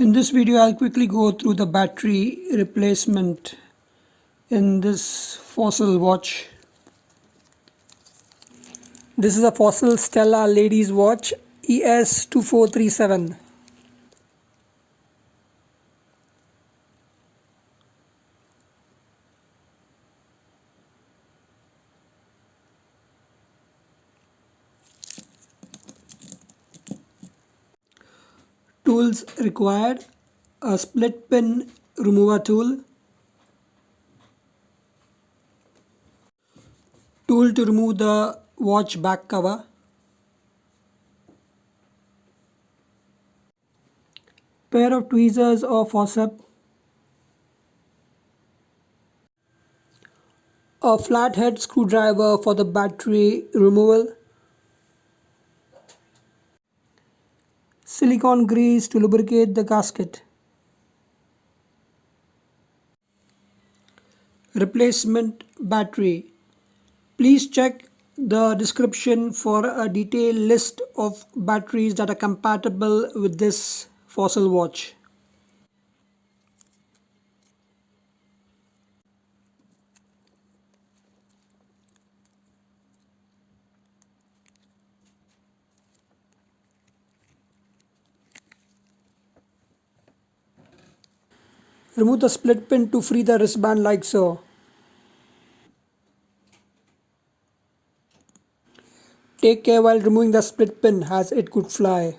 In this video, I'll quickly go through the battery replacement in this Fossil watch. This is a Fossil Stella ladies watch ES2437. Tools required: a split pin remover tool, tool to remove the watch back cover, pair of tweezers or forceps, a flathead screwdriver for the battery removal, silicone grease to lubricate the gasket. Replacement battery. Please check the description for a detailed list of batteries that are compatible with this Fossil watch. Remove the split pin to free the wristband like so. Take care while removing the split pin as it could fly.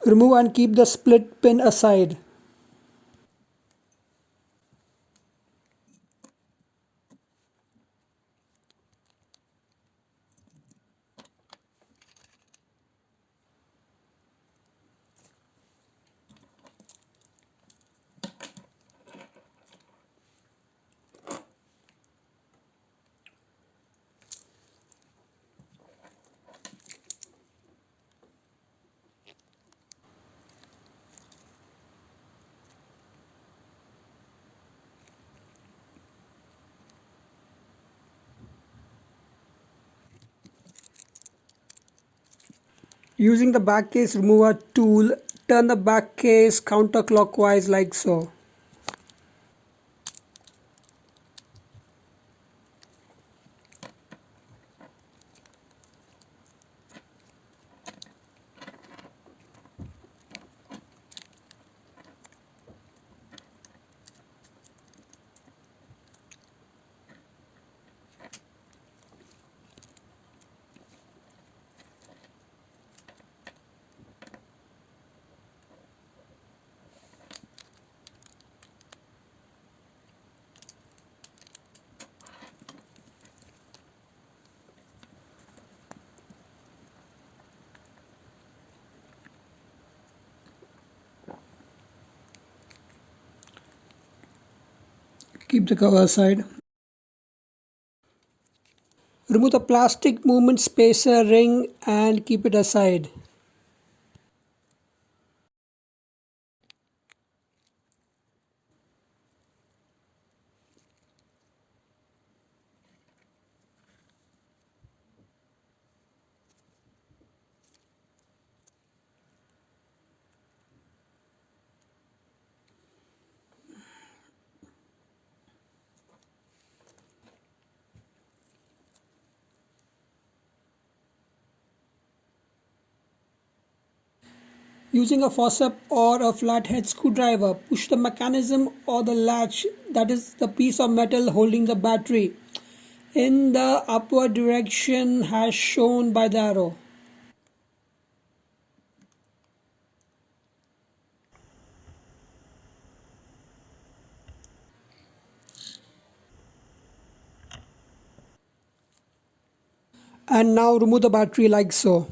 Remove and keep the split pin aside. Using the back case remover tool, turn the back case counterclockwise like so. Keep the cover aside. Remove the plastic movement spacer ring and keep it aside. Using a forceps or a flathead screwdriver, push the mechanism or the latch, that is the piece of metal holding the battery, in the upward direction as shown by the arrow. And now remove the battery like so.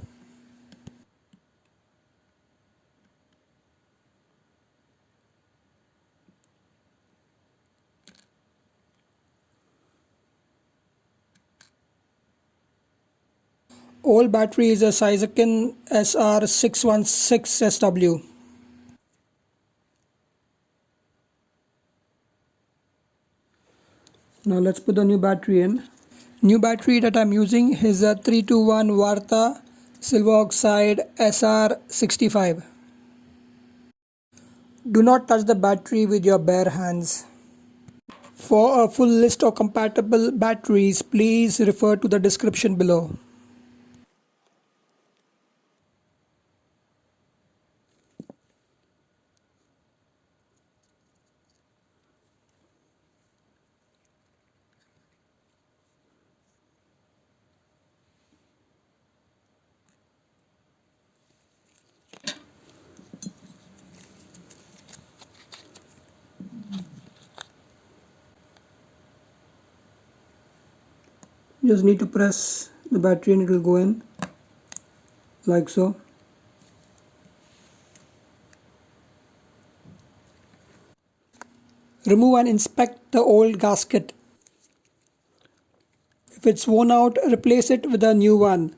Old battery is a Seizaiken SR616SW. Now let's put the new battery in. New battery that I'm using is a 321 Varta silver oxide SR65. Do not touch the battery with your bare hands. For a full list of compatible batteries, please refer to the description below. You just need to press the battery and it will go in like so. Remove and inspect the old gasket. If it's worn out, replace it with a new one.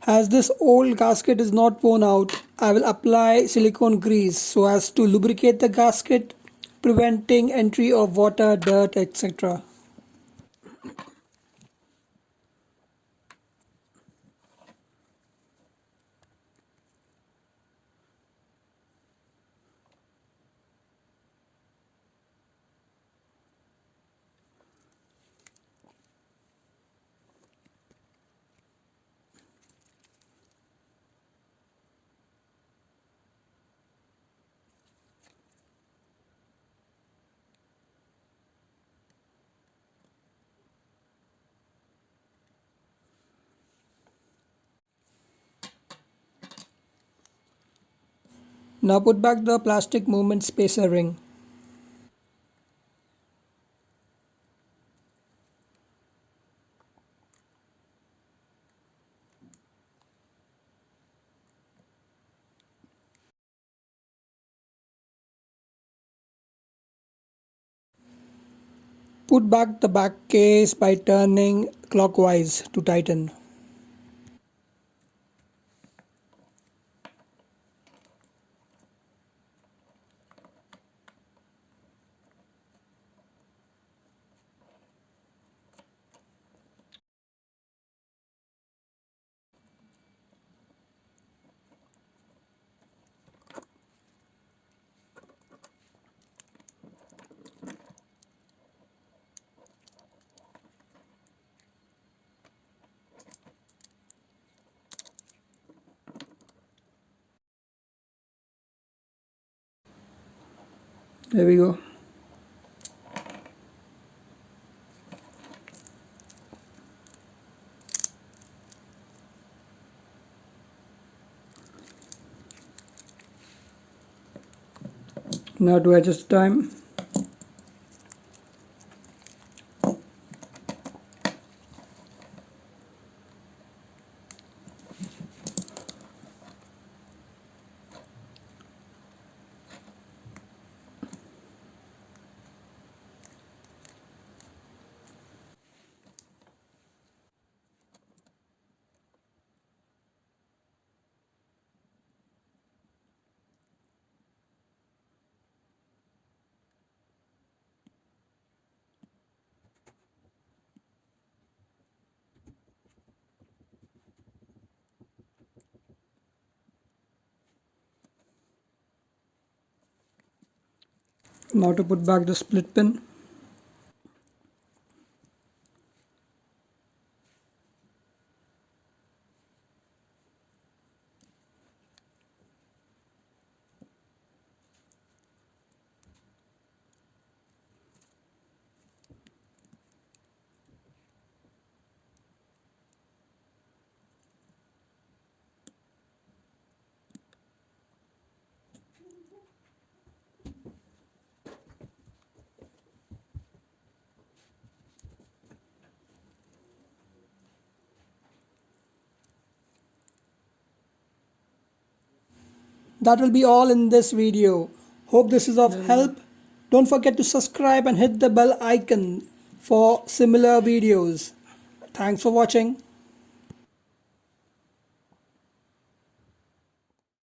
As this old gasket is not worn out, I will apply silicone grease so as to lubricate the gasket, preventing entry of water, dirt, etc. Now put back the plastic movement spacer ring. Put back the back case by turning clockwise to tighten. There we go. Now to adjust time. Now to put back the split pin. That will be all in this video. Hope this is of help. Don't forget to subscribe and hit the bell icon for similar videos. Thanks for watching.